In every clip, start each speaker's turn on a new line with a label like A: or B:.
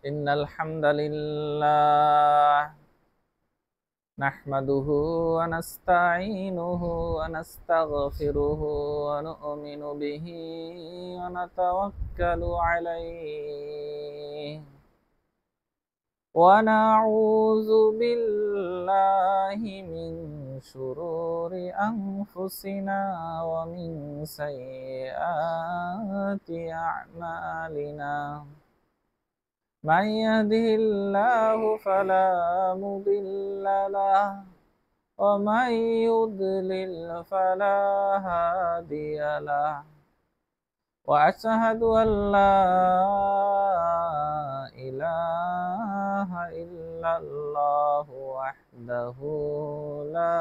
A: إن الحمد لله نحمده ونستعينه ونستغفره ونؤمن به ونتوكل عليه ونعوذ بالله من شرور أنفسنا ومن سيئات أعمالنا من يهده الله فلا مضل له ومن يضلل فلا هادي له وأشهد أن لا إله إلا الله وحده لا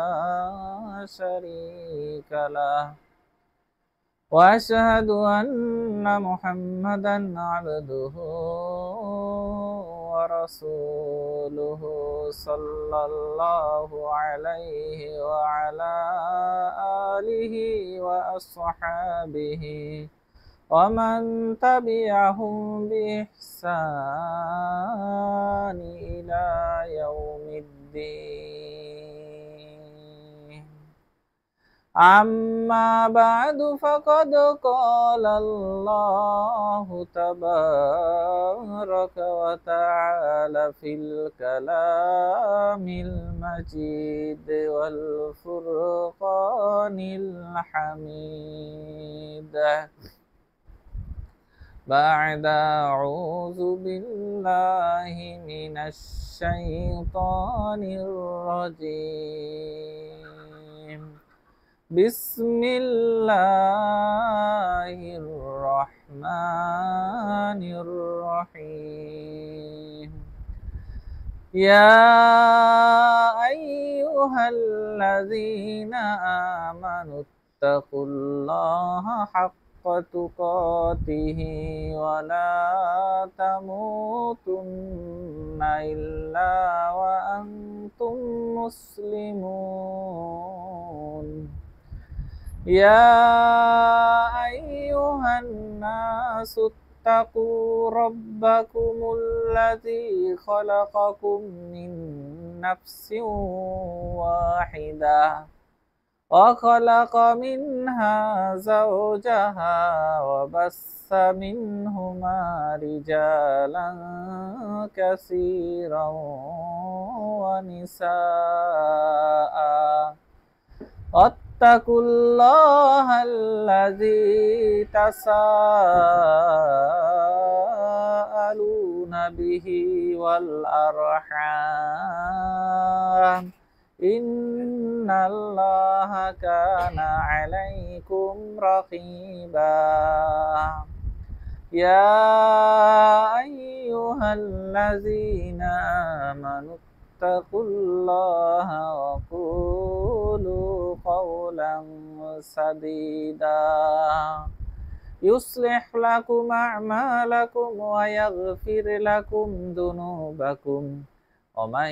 A: شريك له وأشهد أن محمدا عبده ورسوله صلى الله عليه وعلى آله وأصحابه ومن تبعهم بإحسان إلى يوم الدين أما بعد فقد قال الله تبارك وتعالى في الكلام المجيد والفرقان الحميد بعد أعوذ بالله من الشيطان الرجيم بسم الله الرحمن الرحيم يا أيها الذين آمنوا اتقوا الله حق تقاته ولا تموتن إلا وأنتم مسلمون يا أيها الناس اتقوا ربكم الذي خلقكم من نفس واحدة وخلق منها زوجها وبث منهما رجالا كثيرا ونساء واتقوا الله الذي تساءلون به والأرحام إن الله كان عليكم رقيبا يا أيها الذين آمنوا اتقوا الله وقولوا قولا سديدا يصلح لكم أعمالكم ويغفر لكم ذنوبكم ومن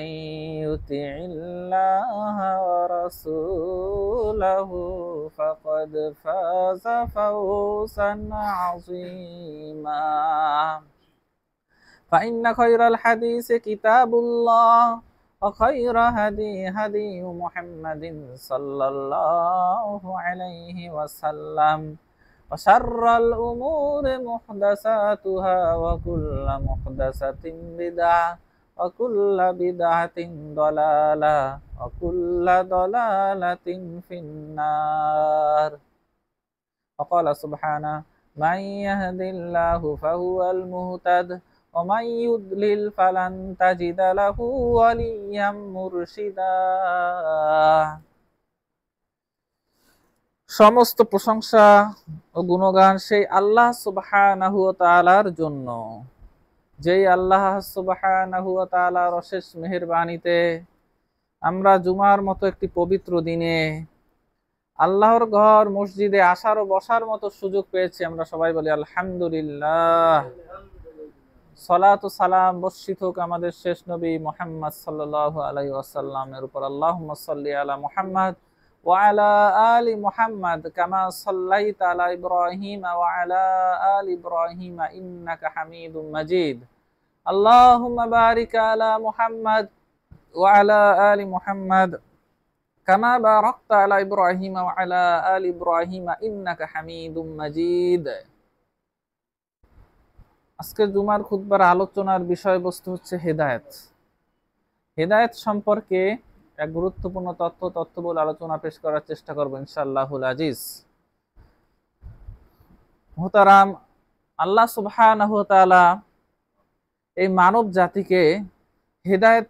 A: يطع الله ورسوله فقد فاز فوزا عظيما فإن خير الحديث كتاب الله وخير هدي محمد صلى الله عليه وسلم وشر الأمور محدثاتها وكل محدثة بدعة وكل بدعة ضلالة وكل ضلالة في النار وقال سبحانه من يهد الله فهو المهتد ومن يضلل فلن تجد له وليا مرشدا সমস্ত প্রশংসা ও গুণগান সেই আল্লাহ সুবহানাহু ওয়া তাআলার জন্য যেই আল্লাহ সুবহানাহু ওয়া তাআলার অশেষ মেহেরবানিতে আমরা জুমার মতো একটি পবিত্র দিনে আল্লাহর ঘর মসজিদে আসার ও বসার মতো সুযোগ পেয়েছি। আমরা সবাই বলি আলহামদুলিল্লাহ। সালাত ও সালাম বর্ষিত হোক আমাদের শেষ নবী মুহাম্মদ সাল্লাল্লাহু আলাইহি ওয়াসাল্লামের উপর। আল্লাহুম্মা সাল্লি আলা মুহাম্মদ ওয়া আলা আলি মুহাম্মদ কামা সাল্লাইতা আলা ইব্রাহিম ওয়া আলা আলি ইব্রাহিম ইন্নাকা হামিদুম মাজিদ। আল্লাহুম্মা বারিক আলা মুহাম্মাদ ওয়া আলা আলি মুহাম্মাদ কামা বারাকতা আলা ইব্রাহিম ওয়া আলা আলি ইব্রাহিম ইন্নাকা হামিদুম মাজিদ। আজকের জুমার খুতবার আলোচনার বিষয়বস্তু হচ্ছে হেদায়েত। হেদায়েত সম্পর্কে এক গুরুত্বপূর্ণ তথ্যবহুল আলোচনা পেশ করার চেষ্টা করব ইনশাআল্লাহুল আজিজ। মুহতারাম, আল্লাহ সুবহানাহু ওয়া তাআলা এই মানব জাতিকে হেদায়েত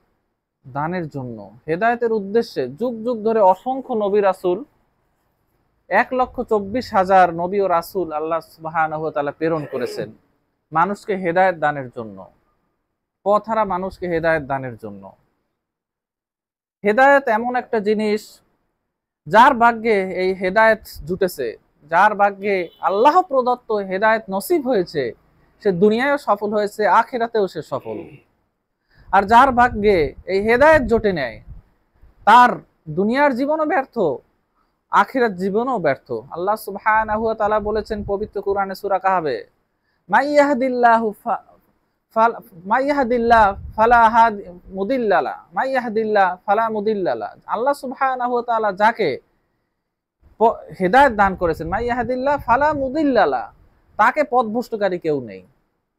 A: দানের জন্য, হেদায়েতের উদ্দেশ্যে যুগ যুগ ধরে অসংখ্য নবী রাসূল, 1,24,000 নবী ও রাসূল আল্লাহ সুবহানাহু ওয়া তাআলা প্রেরণ করেছেন মানুষকে হেদায়েত দানের জন্য, পথহারা মানুষকে হেদায়েত দানের জন্য। হেদায়েত এমন একটা জিনিস, যার ভাগ্যে এই হেদায়েত জুটেছে, যার ভাগ্যে আল্লাহ প্রদত্ত হেদায়েত নসিব হয়েছে, সে দুনিয়ায়ও সফল হয়েছে, আখিরাতেও সে সফল। আর যার ভাগ্যে এই হেদায়েত জোটে নেয়, তার দুনিয়ার জীবনও ব্যর্থ, আখিরাত জীবনও ব্যর্থ। আল্লাহ সুবহানাহু ওয়া তাআলা বলেছেন পবিত্র কোরআনে সূরা কাহফে, মাইয়াহদিল্লাহু ফালা মুদিল্লা লাহু মাইয়াহদিল্লাহ ফালা মুদিল্লা লাহু। আল্লাহ সুবহানাহু ওয়া তাআলা যাকে হেদায়েত দান করেছেন, মাইয়াহদিল্লাহ ফালা মুদিল্লা লাহু, তাকে পথভ্রষ্টকারী কেউ নেই।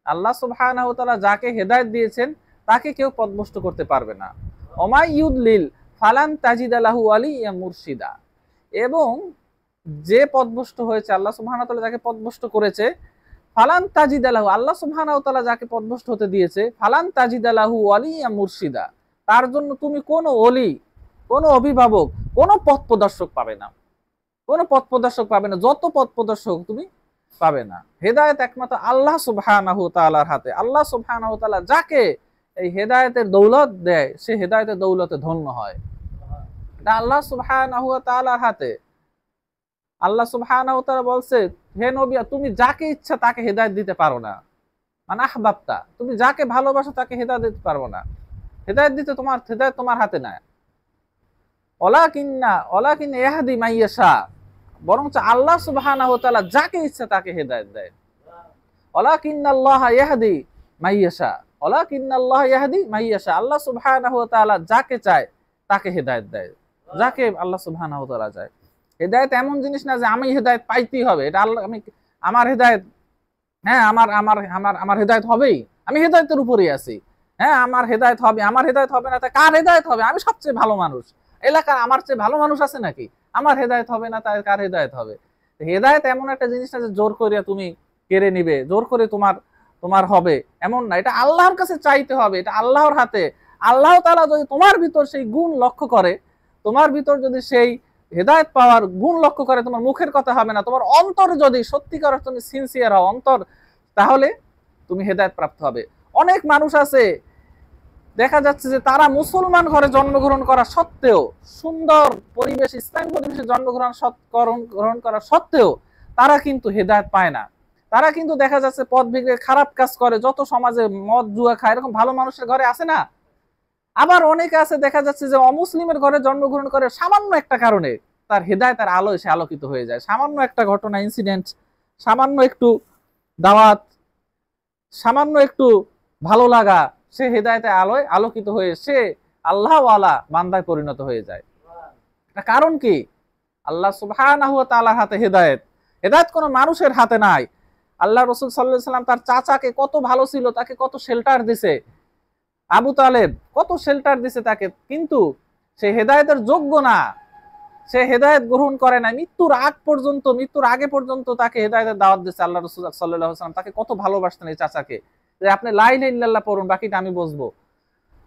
A: আল্লাহ সুবহানাহু ওয়া তাআলা যাকে হেদায়েত দিয়েছেন তাকে কেউ পথভ্রষ্ট করতে পারবে না। ওমাই ইউদলিল ফালান তাজিদা লাহু ওয়ালিয়্যাম মুরশিদা। এবং যে পথভ্রষ্ট হয়েছে, আল্লাহ সুবহানাহু ওয়া তাআলা যাকে পথভ্রষ্ট করেছে, ফালান তাজিদা লাহু, আল্লাহ সুবহানাহু ওয়া তাআলা যাকে পথভ্রষ্ট হতে দিয়েছে, ফালান তাজিদা লাহু ওয়ালিয়্যাম মুরশিদা, তার জন্য তুমি কোনো ওলি, কোনো অভিভাবক, কোনো পথ প্রদর্শক পাবে না, কোনো পথ প্রদর্শক পাবে না, যত পথ প্রদর্শক তুমি পাবে না। হেদায়েত একমাত্র আল্লাহ সুবহানাহু ওয়া তাআলার হাতে। আল্লাহ সুবহানাহু ওয়া তাআলা যাকে এই হেদায়েতের দৌলত দেয়, সে হেদায়েতের দৌলতে ধন্য হয়। এটা আল্লাহ সুবহানাহু ওয়া তাআলার হাতে। আল্লাহ সুবহানাহু ওয়া তাআলা বলছে, হে নবী, তুমি যাকে ইচ্ছা তাকে হেদায়েত দিতে পারো না। মানে আহবাবতা, তুমি যাকে ভালোবাসো তাকে হেদায়েত দিতে পারবো না। হেদায়েত দিতে হেদায়েত তোমার হাতে না। ওয়ালাকিন ইয়াহদি মাইয়াশা, বরঞ্চ আল্লাহ সুবহানাহু ওয়া তাআলা যাকে ইচ্ছা তাকে হেদায়েত দেয়। ওয়ালাকিন্নাল্লাহা ইয়াহদি মাইয়াশা, ওয়ালাকিন্নাল্লাহা ইয়াহদি মাইয়াশা। আল্লাহ সুবহানাহু ওয়া তাআলা যাকে চায় তাকে হেদায়েত দেয়, যাকে আল্লাহ সুবহানাহু ওয়া তাআলা চায়। হেদায়েত এমন জিনিস না যে আমি হেদায়েত পাইতেই হবে, এটা আল্লাহ, আমি আমার হেদায়েত, হ্যাঁ আমার আমার আমার আমার হেদায়েত হবেই, আমি হেদায়েতের উপরেই আছি, হ্যাঁ আমার হেদায়েত হবে, আমার হেদায়েত হবে না তা কার হেদায়েত হবে? আমি সবচেয়ে ভালো মানুষ, এলাকার আমার চেয়ে ভালো মানুষ আছে নাকি? আমার হেদায়েত হবে না তাই কার হেদায়েত হবে? হেদায়েত এমন একটা জিনিস না যে জোর করে তুমি কেড়ে নিবে, জোর করে তোমার হবে, এমন না। এটা আল্লাহর কাছে চাইতে হবে, এটা আল্লাহর হাতে। আল্লাহ তাআলা যদি তোমার ভিতর সেই গুণ লক্ষ্য করে, তোমার ভিতর যদি সেই হেদায়েত পাওয়ার গুণ লক্ষ্য করে, তোমার মুখের কথা হবে না, তোমার অন্তর যদি সত্যিকার তুমি সিনসিয়ার হও অন্তর, তাহলে তুমি হেদায়েত প্রাপ্ত হবে। অনেক মানুষ আছে, দেখা যাচ্ছে যে তারা মুসলমান ঘরে জন্মগ্রহণ করা সত্ত্বেও, সুন্দর পরিবেশ, ইসলামী পরিবেশে জন্মগ্রহণ করা সত্ত্বেও তারা কিন্তু হেদায়েত পায় না। তারা কিন্তু দেখা যাচ্ছে পথ ভেঙে খারাপ কাজ করে, যত সমাজে মদ জুয়া খায়, এরকম ভালো মানুষের ঘরে আছে না? আবার অনেকে আছে দেখা যাচ্ছে যে অমুসলিমের ঘরে জন্মগ্রহণ করে, সামান্য একটা কারণে তার হেদায়েতের আলোয় সে আলোকিত হয়ে যায়। সামান্য একটা ঘটনা, ইনসিডেন্ট, সামান্য একটু দাওয়াত, সামান্য একটু ভালো লাগা, সে হেদায়েতের আলোয় আলোকিত হয়ে সে আল্লাহওয়ালা বান্দায় পরিণত হয়ে যায়। কারণ কি? আল্লাহ সুবহানাহু ওয়া তাআলার হাতে হেদায়েত। হেদায়েত কোনো মানুষের হাতে নাই। আল্লাহ রাসূল সাল্লাল্লাহু আলাইহি ওয়াসাল্লাম তার চাচাকে কত ভালো ছিল, তাকে কত শেল্টার দিছে, আবু তালেব কত শেল্টার দিছে তাকে, কিন্তু সে হেদায়েতের যোগ্য না, সে হেদায়েত গ্রহণ করে না। মৃত্যুর আগে পর্যন্ত তাকে হেদায়েতের দাওয়াত দিয়েছে আল্লাহ রাসূল সাল্লাল্লাহু আলাইহি ওয়াসাল্লাম। তাকে কত ভালোবাসতেন এই চাচাকে, যে আপনি লা ইলাহা ইল্লাল্লাহ পড়ুন, বাকিটা আমি বুঝবো,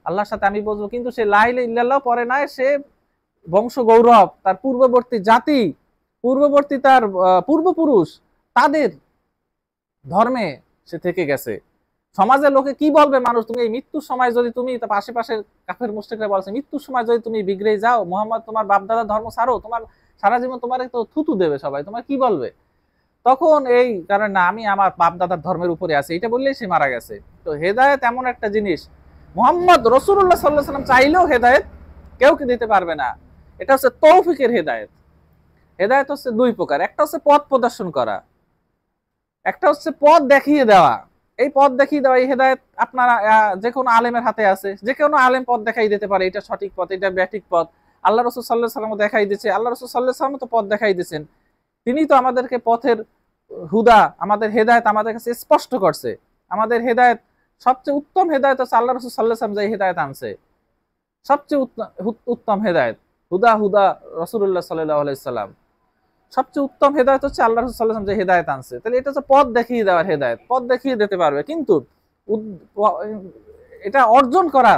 A: আল্লাহর সাথে আমি বুঝবো। কিন্তু সে লা ইলাহা ইল্লাল্লাহ পড়ে নাই, সে বংশ গৌরব, তার পূর্ববর্তী জাতি, তার পূর্বপুরুষ, তাদের ধর্মে সে থেকে গেছে। সমাজের লোকে কি বলবে মানুষ? তুমি এই মৃত্যুর সময় যদি তুমি আশেপাশের কাফের মুশরিকরা বলছে, মৃত্যুর সময় যদি তুমি বিগড়ে যাও, মুহাম্মদ তোমার বাপদাদার ধর্ম ছাড়ো, তোমার সারা জীবন তোমার তো থুতু দেবে সবাই, তোমার কি বলবে? তখন এই কারণ না, আমি আমার বাপদাদার ধর্মের উপরে আছি, এটা বললেই সে মারা গেছে। তো হেদায়েত এমন একটা জিনিস, মুহাম্মদ রাসূলুল্লাহ সাল্লাল্লাহু আলাইহি ওয়াসাল্লাম চাইলেও হেদায়েত কেউ কি দিতে পারবে না। এটা হচ্ছে তৌফিকের হেদায়েত। হেদায়েত হচ্ছে দুই প্রকার, একটা হচ্ছে পথ প্রদর্শন করা, একটা হচ্ছে পথ দেখিয়ে দেওয়া। এই পথ দেখিয়ে দেওয়া, এই হেদায়েত আপনারা যে কোনো আলেমের হাতে আছে, যে কোনো আলেম পথ দেখাই দিতে পারে, এটা সঠিক পথ, এটা ব্যাঠিক পথ। আল্লাহ রাসূল সাল্লাল্লাহু আলাইহি ওয়াসাল্লাম দেখাই দিয়েছে, আল্লাহ রাসূল সাল্লাল্লাহু আলাইহি ওয়াসাল্লাম তো পথ দেখাই দিয়েছেন, তিনি তো আমাদেরকে পথের হুদা, আমাদের হেদায়েত আমাদের কাছে স্পষ্ট করছে। আমাদের হেদায়েত সবচেয়ে উত্তম হেদায়েত হচ্ছে আল্লাহ রাসূল সাল্লাল্লাহু আলাইহি ওয়াসাল্লাম যে হেদায়েত আনছে, সবচেয়ে উত্তম হেদায়েত, হুদা হুদা রাসূলুল্লাহ সাল্লাল্লাহু আলাইহি ওয়াসাল্লাম, সবচেয়ে উত্তম হেদায়েত হচ্ছে আল্লাহ রাসূল সাল্লাল্লাহু আলাইহি ওয়াসাল্লাম যে হেদায়েত আনছে। তাহলে এটা হচ্ছে পথ দেখিয়ে দেওয়ার হেদায়েত, পথ দেখিয়ে দিতে পারবে। কিন্তু এটা অর্জন করা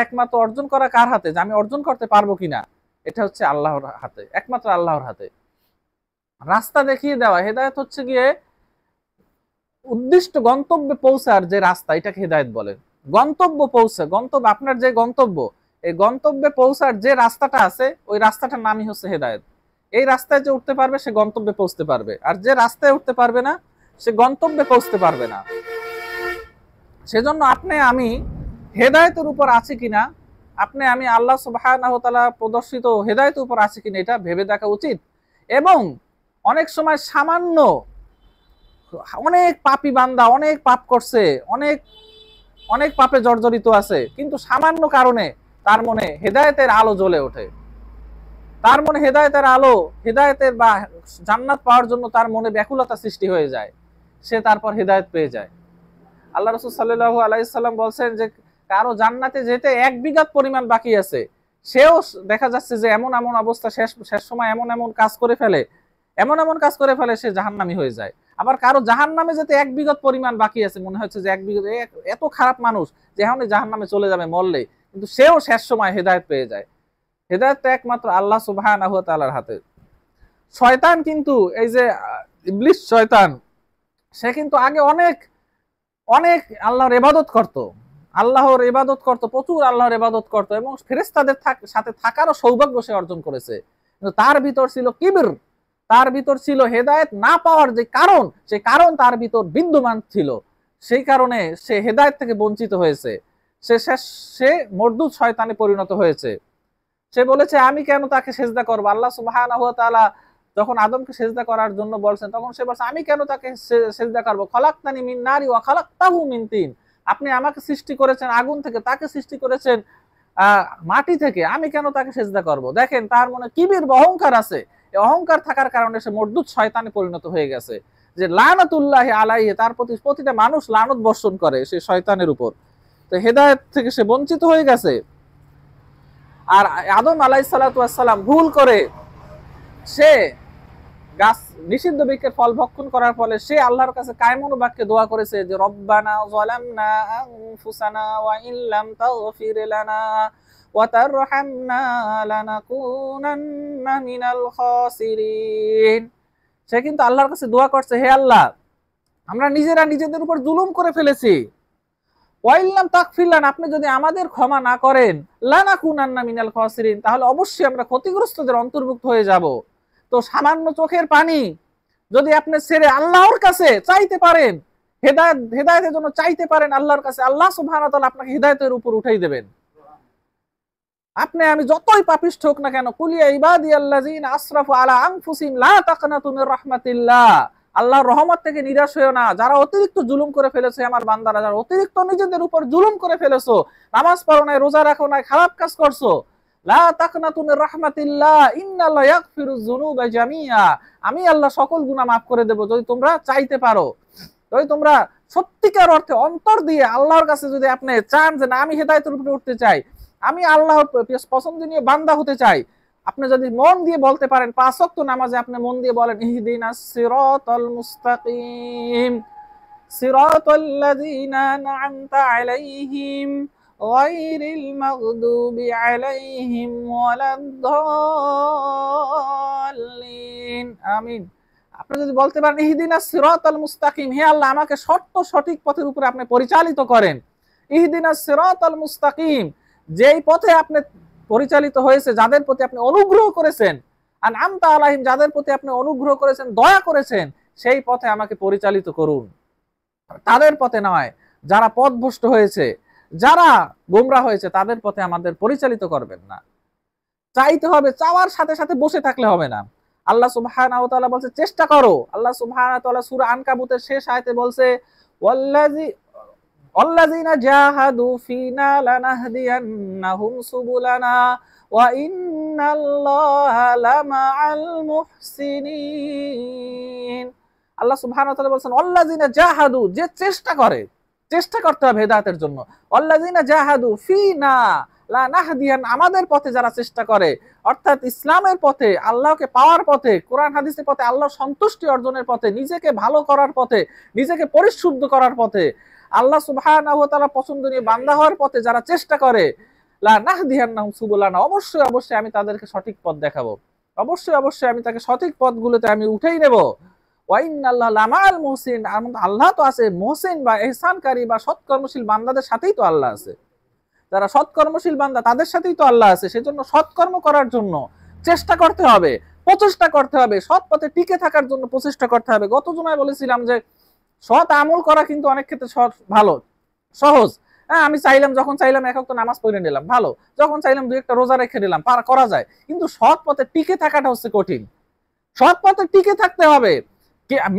A: একমাত্র অর্জন করা কার হাতে, যে আমি অর্জন করতে পারবো কিনা, এটা হচ্ছে আল্লাহর হাতে, একমাত্র আল্লাহর হাতে। রাস্তা দেখিয়ে দেওয়া হেদায়েত হচ্ছে গিয়ে উদ্দিষ্ট গন্তব্যে পৌঁছার যে রাস্তা, এটাকে হেদায়েত বলে। গন্তব্য আপনার যে গন্তব্য, এই গন্তব্যে পৌঁছার যে রাস্তাটা আছে, ওই রাস্তাটার নামই হচ্ছে হেদায়েত। এই রাস্তায় যে উঠতে পারবে সে গন্তব্যে পৌঁছতে পারবে, আর যে রাস্তায় উঠতে পারবে না সে গন্তব্যে পৌঁছতে পারবে না। সেজন্য আপনি আমি হেদায়েতের উপর আছি কিনা, আপনি আমি আল্লাহ সুবহানাহু ওয়া তাআলা প্রদর্শিত হেদায়েতের উপর আছি কিনা, এটা ভেবে দেখা উচিত। এবং অনেক সময় সামান্য, অনেক পাপী বান্দা অনেক পাপ করছে, অনেক অনেক পাপে জর্জরিত আছে, কিন্তু সামান্য কারণে তার মনে হেদায়েতের আলো জ্বলে ওঠে, তার মনে হেদায়েতের আলো, হেদায়েতের বা জান্নাত পাওয়ার জন্য তার মনে ব্যাকুলতা সৃষ্টি হয়ে যায়, সে তারপর হেদায়েত পেয়ে যায়। আল্লাহ রাসূল সাল্লাল্লাহু আলাইহি সাল্লাম বলছেন যে কারো জান্নাতে যেতে 1 বিঘাত পরিমাণ বাকি আছে, সেও দেখা যাচ্ছে যে এমন এমন অবস্থা, শেষ সময় এমন কাজ করে ফেলে সে জাহান্নামী হয়ে যায়। আবার কারো জাহান্নামে যেতে 1 বিঘাত পরিমাণ বাকি আছে, মনে হচ্ছে যে 1 বিঘত, এত খারাপ মানুষ যে এখন জাহান্নামে চলে যাবে মরলে, কিন্তু সেও শেষ সময় হেদায়েত পেয়ে যায়। হেদায়েতটা একমাত্র আল্লাহ সুবহানাহু ওয়া তাআলার হাতে। শয়তান কিন্তু, এই যে ইবলিস শয়তান, সে কিন্তু আগে অনেক অনেক আল্লাহর ইবাদত করত, প্রচুর আল্লাহর ইবাদত করত, এবং ফেরেশতাদের সাথে থাকারও সৌভাগ্য সে অর্জন করেছে। কিন্তু তার ভিতর ছিল কিবর, তার ভিতর ছিল হেদায়েত না পাওয়ার যে কারণ, সেই কারণ তার ভিতর বিদ্যমান ছিল, সেই কারণে সে হেদায়েত থেকে বঞ্চিত হয়েছে। সে মরদুদ শয়তানে পরিণত হয়েছে। সে বলেছে আমি কেন তাকে সেজদা করব। আল্লাহ সুবহানাহু ওয়া তাআলা যখন আদমকে সেজদা করার জন্য বলছেন, তখন সে বলছে আমি কেন তাকে সেজদা করব, খলাকতানি মিন নারি ওয়া খলাকতাহু মিন তিন, আপনি আমাকে সৃষ্টি করেছেন আগুন থেকে, তাকে সৃষ্টি করেছেন মাটি থেকে, আমি কেন তাকে সেজদা করব। দেখেন তার মনে কিবির অহংকার আছে, এই অহংকার থাকার কারণে সে মরদুদ শয়তানে পরিণত হয়ে গেছে, যে লানাতুল্লাহি আলাইহি, তার প্রতি প্রতিটা মানুষ লানত বর্ষণ করে সে শয়তানের উপর। তো হেদায়েত থেকে সে বঞ্চিত হয়ে গেছে। আর আদম আলাইহিস সালাতু ওয়াস সালাম ভুল করে সে গাছ নিষিদ্ধ বৃক্ষের ফল ভক্ষণ করার ফলে সে আল্লাহর কাছে কায়মন বাক্যে দোয়া করেছে যে রব্বানা যালামনা আনফুসানা ওয়া ইল্লাম তাগফির লানা ওয়া তারহামনা লানাকুনান্না মিনাল খাসিরিন। সে কিন্তু আল্লাহর কাছে দোয়া করছে, হে আল্লাহ, আমরা নিজেরা নিজেদের উপর জুলুম করে ফেলেছি, ওয়া ইল্লাম তাগফির লানা, আপনি যদি আমাদের ক্ষমা না করেন, লানাকুনান্না মিনাল খাসিরিন, তাহলে অবশ্যই আমরা ক্ষতিগ্রস্তদের অন্তর্ভুক্ত হয়ে যাব। তো সামান্য চোখের পানি যদি আপনি ছেড়ে আল্লাহর কাছে চাইতে পারেন, হেদায়েতের জন্য চাইতে পারেন আল্লাহর কাছে, আল্লাহ সুবহানাহু ওয়া তাআলা আপনাকে হেদায়েতের উপর উঠাই দেবেন। আপনি আমি যতই পাপিষ্ঠ হোক না কেন, কুলিয়া ইবাদিয়াল্লাযিনা আসরাফু আলা আনফুসিহিম লা তাকনাতু মির রাহমাতিল্লাহ, আল্লাহর রহমত থেকে নিরাশ হয়ো না, যারা অতিরিক্ত জুলুম করে ফেলেছে আমার বান্দারা, যারা অতিরিক্ত নিজেদের উপর জুলুম করে ফেলেছো, নামাজ পড়ো নাই, রোজা রাখো নাই, খারাপ কাজ করছো, লা তাকনাতু মির রাহমাতিল্লাহ ইন্নাল্লাহা ইয়াগফিরুয যুনুবা জামিআ, আমি আল্লাহ সকল গুনাহ মাফ করে দেব যদি তোমরা চাইতে পারো, যদি তোমরা সত্যিকার অর্থে অন্তর দিয়ে আল্লাহর কাছে যদি আপনি চান যে না আমি হেদায়েতের উপরে উঠতে চাই, আমি আল্লাহর পছন্দনীয় বান্দা হতে চাই, আপনি যদি মন দিয়ে বলতে পারেন, 5 ওয়াক্ত নামাজে আপনি মন দিয়ে বলেন ইহদিনাস সিরাতাল মুস্তাকিম সিরাতাল্লাযিনা আন'আমতা আলাইহিম গায়রিল মাগদুবি আলাইহিম ওয়ালাদ-দাল্লিন, আমিন। আপনি যদি বলতে পারেন ইহদিনাস সিরাতাল মুস্তাকিম, হে আল্লাহ আমাকে সঠিক পথের উপরে আপনি পরিচালিত করেন, ইহদিনাস সিরাতাল মুস্তাকিম, যেই পথে আপনি পরিচালিত হয়েছে, যাদের প্রতি আপনি অনুগ্রহ করেছেন, আন'আমতা আলাইহিম, যাদের প্রতি আপনি অনুগ্রহ করেছেন, দয়া করেছেন, সেই পথে আমাকে পরিচালিত করুন, তাদের পথে নয় যারা পথভ্রষ্ট হয়েছে, যারা গোমরা হয়েছে, তাদের পথে আমাদের পরিচালিত করবেন না। চাইতে হবে, চাওয়ার সাথে সাথে বসে থাকলে হবে না। আল্লাহ সুবহানাহু ওয়া তাআলা বলছে চেষ্টা করো। আল্লাহ সুবহানাহু ওয়া তাআলা সূরা আনকাবুতের শেষ আয়াতে বলছে ওয়াল্লাযী ওয়াল্লাযীনা জাহাদু ফীনা লানাহদিয়ান্নাহুম সুবুলানা ওয়া ইন্নাল্লাহা লামাআল মুহসিনিন। আল্লাহ সুবহানাহু ওয়া তাআলা বলেন ওয়াল্লাযীনা জাহাদু, যে চেষ্টা করে, চেষ্টা করতে হবে হেদায়েতের জন্য। ওয়াল্লাযীনা জাহাদু ফীনা লানাহদিয়ান, আমাদের পথে যারা চেষ্টা করে, অর্থাৎ ইসলামের পথে, আল্লাহকে পাওয়ার পথে, কোরআন হাদিসের পথে, আল্লাহর সন্তুষ্টি অর্জনের পথে, নিজেকে ভালো করার পথে, নিজেকে পরিশুদ্ধ করার পথে, আল্লাহ সুবহানাহু ওয়া তাআলা পছন্দনীয় বান্দা হওয়ার পথে যারা চেষ্টা করে, লানাহদিয়ান্নাহুম সুবুলানা, অবশ্যই অবশ্যই আমি তাদেরকে সঠিক পথ দেখাবো, অবশ্যই অবশ্যই আমি তাকে সঠিক পথগুলোতে আমি উঠেই নেব। ওয়া ইন্নাল্লাহা লামাআল মুহসিন, আল্লাহ তো আছে মুহসিন বা ইহসানকারী বা সৎকর্মশীল বান্দাদের সাথেই তো আল্লাহ আছে। যারা সৎকর্মশীল বান্দা তাদের সাথেই তো আল্লাহ আছে। সেজন্য সৎকর্ম করার জন্য চেষ্টা করতে হবে, প্রচেষ্টা করতে হবে, সৎ পথে টিকে থাকার জন্য প্রচেষ্টা করতে হবে। গত জুমায় বলেছিলাম যে সৎ আমল করা কিন্তু অনেক ক্ষেত্রে ভালো, সহজ। হ্যাঁ, আমি চাইলাম, যখন চাইলাম এক ওয়াক্ত নামাজ পড়ে নিলাম, ভালো। যখন চাইলাম দুই একটা রোজা রেখে নিলাম, করা যায়। কিন্তু সৎ পথে টিকে থাকাটা হচ্ছে কঠিন। সৎ পথে টিকে থাকতে হবে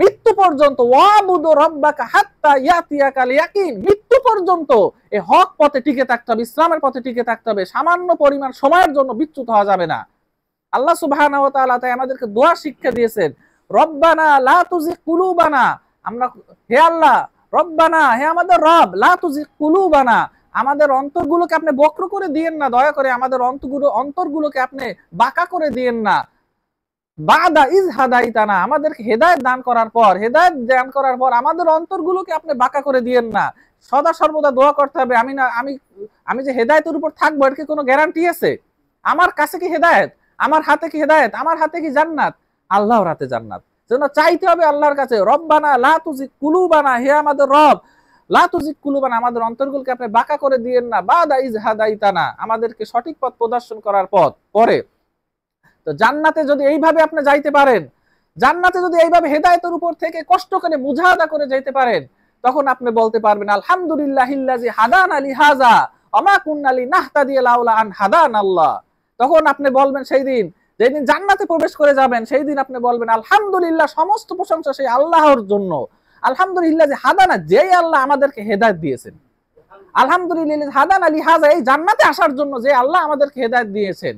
A: মৃত্যু পর্যন্ত, ওয়াবুদু রাব্বাকা হাত্তা ইয়াতিয়াকাল ইয়াকিন, মৃত্যু পর্যন্ত এই হক পথে টিকে থাকতে হবে, ইসলামের পথে টিকে থাকতে হবে। সামান্য পরিমাণ সময়ের জন্য বিচ্যুত হওয়া যাবে না। আল্লাহ সুবহানাহু ওয়া তাআলা তাই আমাদেরকে দোয়া শিক্ষা দিয়েছেন, রব্বানা লা তুজিগ কুলুবানা, আমরা, হে আল্লাহ, রব্বানা, হে আমাদের রব, লা তুজিগ কুলুবানা, আমাদের অন্তরগুলোকে আপনি বক্র করে দিয়েন না, দয়া করে আমাদের অন্তরগুলোকে আপনি বাঁকা করে দিয়েন না। বাদা ইজ হাদাইতানা, আমাদেরকে হেদায়েত দান করার পর, হেদায়েত দান করার পর আমাদের অন্তরগুলোকে আপনি বাঁকা করে দিয়েন না। সদা সর্বদা দোয়া করতে হবে, আমি যে হেদায়েতের উপর থাকবো এর কি কোনো গ্যারান্টি আছে? আমার কাছে কি হেদায়েত? আমার হাতে কি হেদায়েত? আমার হাতে কি জান্নাত? আল্লাহর হাতে জান্নাত। সেজন্য চাইতে হবে আল্লাহর কাছে, রব্বানা লা তুজিগ কুলুবানা, হে আমাদের রব, লা তুজিগ কুলুবানা, আমাদের অন্তরগুলোকে আপনি বাঁকা করে দিয়েন না, বাদা ইজ হাদাইতানা, আমাদেরকে সঠিক পথ প্রদর্শন করার পরে। তো জান্নাতে যদি এইভাবে আপনি যাইতে পারেন, জান্নাতে যদি এইভাবে হেদায়েতের উপর থেকে কষ্ট করে মুজাহাদা করে যাইতে পারেন, তখন আপনি বলতে পারবেন আলহামদুলিল্লাহিল্লাযী হাদানা লিহাযা ওয়া মা কুন্না লিনাহতাদিয়া লাউলা আন হাদানাল্লাহ। তখন আপনি বলবেন, সেই দিন, যেদিন জান্নাতে প্রবেশ করে যাবেন, সেই দিন আপনি বলবেন আলহামদুলিল্লাহ, সমস্ত প্রশংসা সেই আল্লাহর জন্য। আলহামদুলিল্লাযী হাদানা, যেই আল্লাহ আমাদেরকে হেদায়েত দিয়েছেন। আলহামদুলিল্লাহ হাদানা লিহাযা, এই জান্নাতে আসার জন্য যে আল্লাহ আমাদেরকে হেদায়েত দিয়েছেন।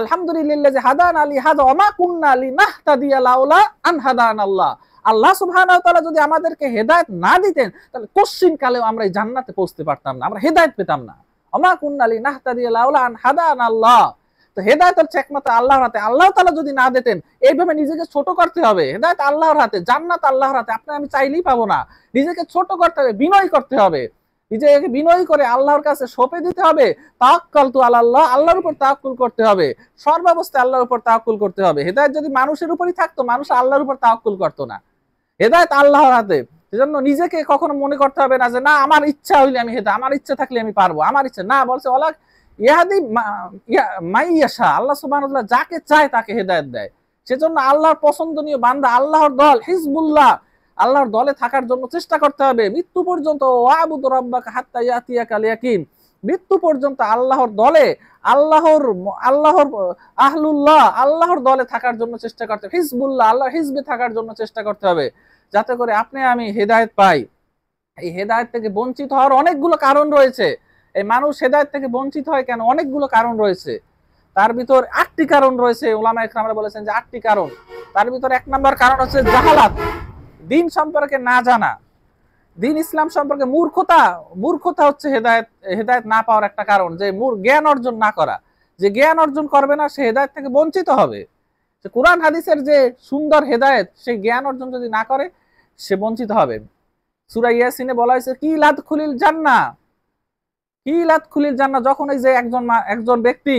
A: আলহামদুলিল্লাহ হাদানা লিহাযা ওয়া মা কুন্না লিনাহতাদিয়া লাউলা আন হাদানাল্লাহ। আল্লাহ সুবহানাহু ওয়া তাআলা যদি আমাদেরকে হেদায়েত না দিতেন, তাহলে কোশ্চিন কালেও আমরা এই জান্নাতে পৌঁছতে পারতাম না, আমরা হেদায়েত পেতাম না। ওয়া মা কুন্না লিনাহতাদিয়া লাউলা আন হাদানাল্লাহ। তো হেদায়েত হচ্ছে একমাত্র আল্লাহর হাতে। আল্লাহ তাআলা যদি না দিতেন, এইভাবে নিজেকে ছোট করতে হবে। হেদায়েত আল্লাহর হাতে, জান্নাত আল্লাহর হাতে, আপনি আমি চাইলেই পাবো না। নিজেকে ছোট করতে হবে, বিনয় করতে হবে, নিজেকে বিনয় করে আল্লাহর কাছে সঁপে দিতে হবে। তাওয়াক্কালতু আলাল্লাহ, আল্লাহর উপর তাওয়াক্কুল করতে হবে, সর্বাবস্থায় আল্লাহর উপর তাওয়াক্কুল করতে হবে। হেদায়েত যদি মানুষের উপরই থাকতো, মানুষ আল্লাহর উপর তাওয়াক্কুল করতো না। হেদায়েত আল্লাহর হাতে। সেজন্য নিজেকে কখনো মনে করতে হবে না যে না, আমার ইচ্ছা হইলে আমি হেদায়েত, আমার ইচ্ছা থাকলে আমি পারবো, আমার ইচ্ছা না। বলছে ওয়ালা ইয়াহদি মাইয়াশা, আল্লাহ সুবহানাহু ওয়া তাআলা যাকে চায় তাকে হেদায়েত দেয়। সেজন্য আল্লাহর পছন্দনীয় বান্দা, আল্লাহর দল, হিজবুল্লাহ, আল্লাহর দলে থাকার জন্য চেষ্টা করতে হবে মৃত্যু পর্যন্ত। ওয়াবুদু রাব্বাকা হাত্তা ইয়াতিয়াকাল ইয়াকিন, মৃত্যু পর্যন্ত আল্লাহর দলে, আল্লাহর আহলুল্লাহ, আল্লাহর দলে থাকার জন্য চেষ্টা করতে হবে। হিজবুল্লাহ, আল্লাহর হিজবে থাকার জন্য চেষ্টা করতে হবে, যাতে করে আপনি আমি হেদায়েত পাই। এই হেদায়েত থেকে বঞ্চিত হওয়ার অনেকগুলো কারণ রয়েছে। এই মানুষ হেদায়েত থেকে বঞ্চিত হয় কেন? অনেকগুলো কারণ রয়েছে। তার ভিতর 8টি কারণ রয়েছে। উলামায়ে কেরামরা বলেছেন যে 8টি কারণ। তার ভিতর 1 নাম্বার কারণ হচ্ছে জাহালাত, দিন সম্পর্কে না জানা, দিন ইসলাম সম্পর্কে মূর্খতা হচ্ছে হেদায়েত না পাওয়ার একটা কারণ। যে জ্ঞান অর্জন না করা, যে জ্ঞান অর্জন করবে না সে হেদায়েত থেকে বঞ্চিত হবে। কোরআন হাদিসের যে সুন্দর হেদায়েত, সেই জ্ঞান অর্জন যদি না করে সে বঞ্চিত হবে। সূরা ইয়াসিনে বলা হয়েছে কি লাদখুলিল জান্নাহ, কি লাদখুলিল জান্নাহ, যখন এই যে একজন ব্যক্তি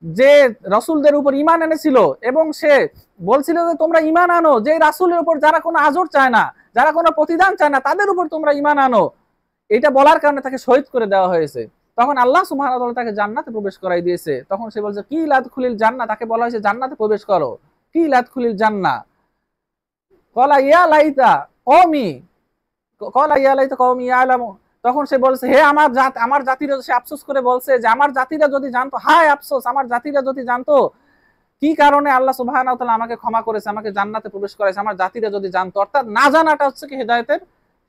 A: যে রাসূলদের উপর ঈমান এনেছিল এবং সে বলছিল যে তোমরা ঈমান আনো, যে রাসূলের উপর যারা কোনো আজর চায় না, যারা কোনো প্রতিদান চায় না, তাদের উপর তোমরা ঈমান আনো, এটা বলার কারণে তাকে শহীদ করে দেওয়া হয়েছে। তখন আল্লাহ সুবহানাহু ওয়া তাআলা তাকে জান্নাতে প্রবেশ করাই দিয়েছে। তখন সে বলছে কি লাদখুলিল জান্নাহ, তাকে বলা হয়েছে জান্নাতে প্রবেশ করো, কি লাদখুলিল জান্নাহ। ক্বালা ইয়া লাইতা কওমি ইয়ালামু, তখন সে বলছে হে আমার জাতিরা, সে আফসোস করে বলছে যে আমার জাতিরা যদি জানতো, হায় আফসোস, আমার জাতিরা যদি জানতো কি কারণে আল্লাহ সুবহানাহু ওয়া তাআলা আমাকে ক্ষমা করেছে, আমাকে জান্নাতে প্রবেশ করাইছে, আমার জাতিরা যদি জানতো। অর্থাৎ না জানাটা হচ্ছে কি